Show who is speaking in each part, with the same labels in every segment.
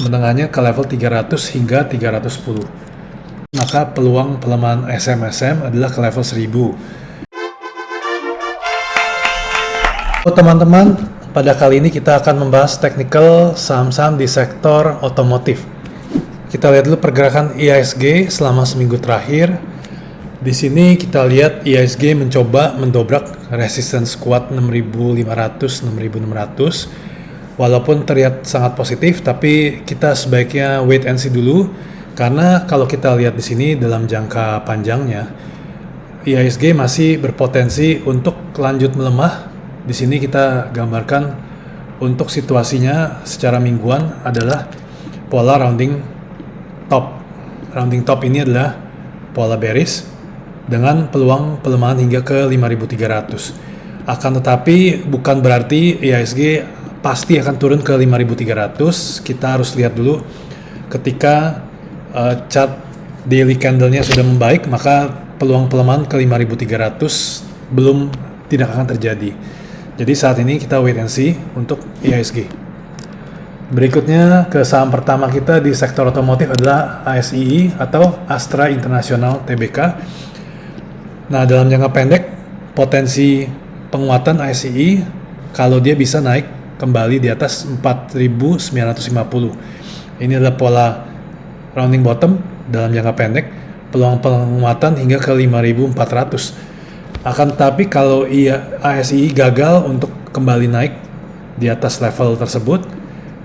Speaker 1: menengahnya ke level 300 hingga 310. Maka peluang pelemahan SMSM adalah ke level 1000. Teman-teman, pada kali ini kita akan membahas technical saham-saham di sektor otomotif. Kita lihat dulu pergerakan IHSG selama seminggu terakhir. Di sini kita lihat IHSG mencoba mendobrak resistance kuat 6.500, 6.600. Walaupun terlihat sangat positif, tapi kita sebaiknya wait and see dulu, karena kalau kita lihat di sini dalam jangka panjangnya, IHSG masih berpotensi untuk lanjut melemah. Di sini kita gambarkan untuk situasinya secara mingguan adalah pola rounding top. Rounding top ini adalah pola bearish dengan peluang pelemahan hingga ke 5.300. Akan tetapi bukan berarti IHSG pasti akan turun ke 5.300. Kita harus lihat dulu ketika chart daily candle-nya sudah membaik, maka peluang pelemahan ke 5.300 tidak akan terjadi. Jadi saat ini kita wait and see untuk IHSG. Berikutnya ke saham pertama kita di sektor otomotif adalah ASII atau Astra International Tbk. Nah, dalam jangka pendek potensi penguatan ASII kalau dia bisa naik kembali di atas 4.950. Ini adalah pola rounding bottom dalam jangka pendek, peluang penguatan hingga ke 5.400. Akan tetapi kalau ASII gagal untuk kembali naik di atas level tersebut,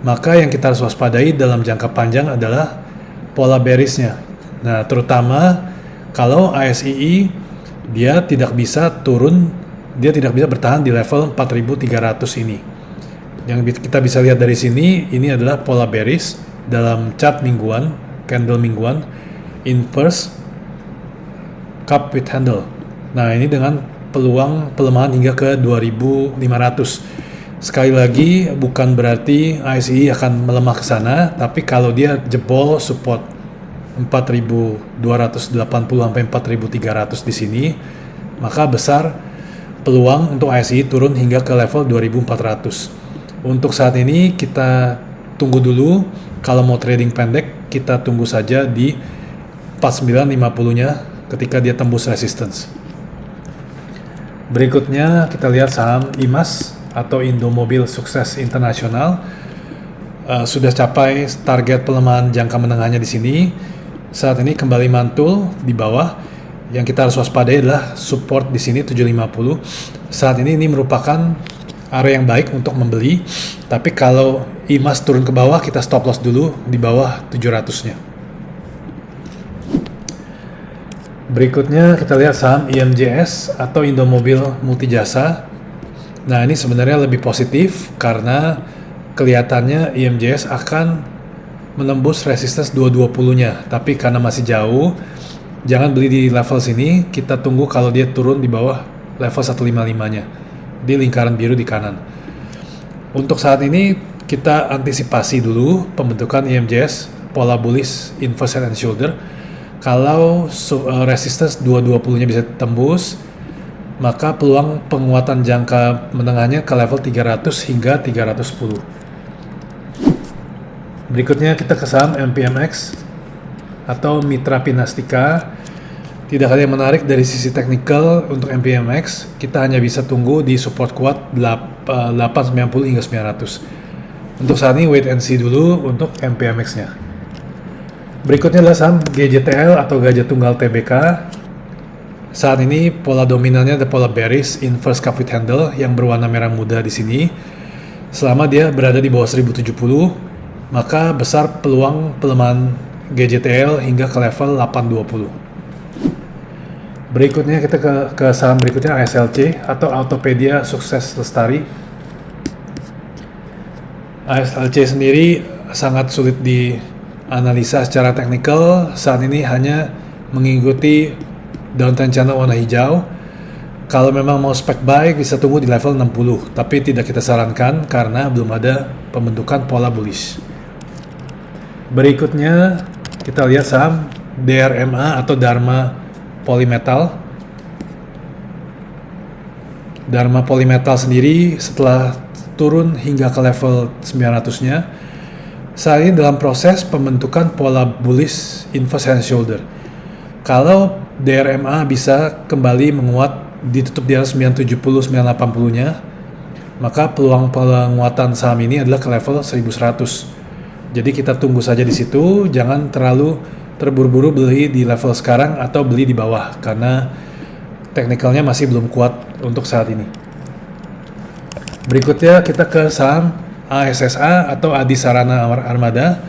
Speaker 1: maka yang kita harus waspadai dalam jangka panjang adalah pola bearish-nya. Nah, terutama kalau ASII dia tidak bisa turun, dia tidak bisa bertahan di level 4.300 ini. Yang kita bisa lihat dari sini, ini adalah pola bearish dalam chart mingguan, candle mingguan, inverse cup with handle. Nah, ini dengan peluang pelemahan hingga ke 2.500. Sekali lagi, bukan berarti ASI akan melemah ke sana, tapi kalau dia jebol support 4.280 sampai 4.300 di sini, maka besar peluang untuk ASI turun hingga ke level 2.400. Untuk saat ini kita tunggu dulu. Kalau mau trading pendek, kita tunggu saja di 49.50-nya ketika dia tembus resistance. Berikutnya kita lihat saham IMAS atau Indomobil Sukses Internasional. Sudah capai target pelemahan jangka menengahnya di sini. Saat ini kembali mantul di bawah. Yang kita harus waspadai adalah support di sini 750. Saat ini merupakan area yang baik untuk membeli. Tapi kalau IMAS turun ke bawah, kita stop loss dulu di bawah 700-nya. Berikutnya kita lihat saham IMJS atau Indomobil Multijasa. Nah, ini sebenarnya lebih positif karena kelihatannya IMJS akan menembus resistance 220-nya. Tapi karena masih jauh, jangan beli di level sini. Kita tunggu kalau dia turun di bawah level 155-nya. Di lingkaran biru di kanan. Untuk saat ini kita antisipasi dulu pembentukan IMJS pola bullish inverse head and shoulder. Kalau resistance 220-nya bisa tembus, maka peluang penguatan jangka menengahnya ke level 300 hingga 310. Berikutnya kita ke saham MPMX atau Mitra Pinastika. Tidak ada yang menarik dari sisi teknikal untuk MPMX. Kita hanya bisa tunggu di support kuat 890 hingga 900. Untuk saat ini wait and see dulu untuk MPMX-nya. Berikutnya adalah saham GJTL atau Gajah Tunggal Tbk. Saat ini pola dominannya ada pola bearish inverse cup with handle yang berwarna merah muda di sini. Selama dia berada di bawah 1070, maka besar peluang pelemahan GJTL hingga ke level 820. Berikutnya kita ke saham berikutnya ASLC atau Autopedia Sukses Lestari. ASLC sendiri sangat sulit dianalisa secara teknikal. Saat ini hanya mengikuti downtrend channel warna hijau. Kalau memang mau spek buy bisa tunggu di level 60, tapi tidak kita sarankan karena belum ada pembentukan pola bullish. Berikutnya kita lihat saham DRMA atau Dharma Polymetal. Dharma Polymetal sendiri setelah turun hingga ke level 900-nya, Saat ini dalam proses pembentukan pola bullish inverse head and shoulder. Kalau DRMA bisa kembali menguat ditutup di atas 970-980-nya, maka peluang penguatan saham ini adalah ke level 1100. Jadi kita tunggu saja di situ, jangan terlalu terburu-buru beli di level sekarang atau beli di bawah karena teknikalnya masih belum kuat untuk saat ini. Berikutnya kita ke saham ASSA atau Adi Sarana Armada.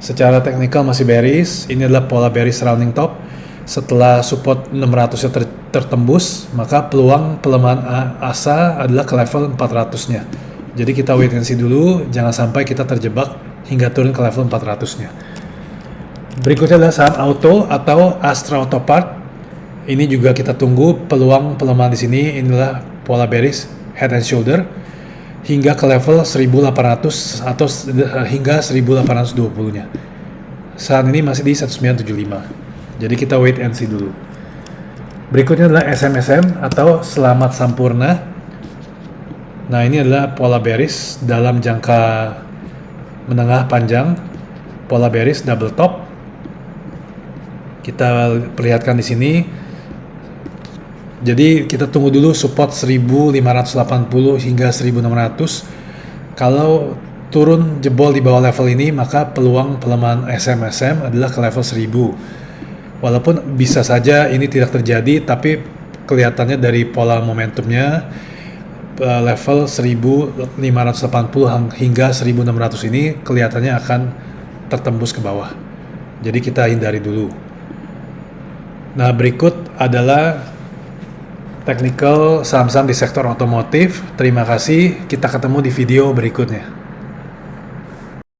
Speaker 1: Secara teknikal masih bearish, ini adalah pola bearish rounding top. Setelah support 600-nya tertembus, maka peluang pelemahan ASA adalah ke level 400-nya. Jadi kita wait and see dulu, jangan sampai kita terjebak hingga turun ke level 400-nya. Berikutnya adalah saham auto atau Astra Auto Part. Ini juga kita tunggu peluang pelemahan di sini. Inilah pola bearish head and shoulder hingga ke level 1800 atau hingga 1820-nya. Saat ini masih di 1975. Jadi kita wait and see dulu. Berikutnya adalah SMSM atau Selamat Sampurna. Nah, ini adalah pola bearish dalam jangka menengah panjang. Pola bearish double top. Kita perlihatkan di sini. Jadi kita tunggu dulu support 1580 hingga 1600. Kalau turun jebol di bawah level ini, maka peluang pelemahan SMSM adalah ke level 1000. Walaupun bisa saja ini tidak terjadi, tapi kelihatannya dari pola momentumnya level 1580 hingga 1600 ini kelihatannya akan tertembus ke bawah. Jadi kita hindari dulu. Nah, berikut adalah technical saham-saham di sektor otomotif. Terima kasih, kita ketemu di video berikutnya.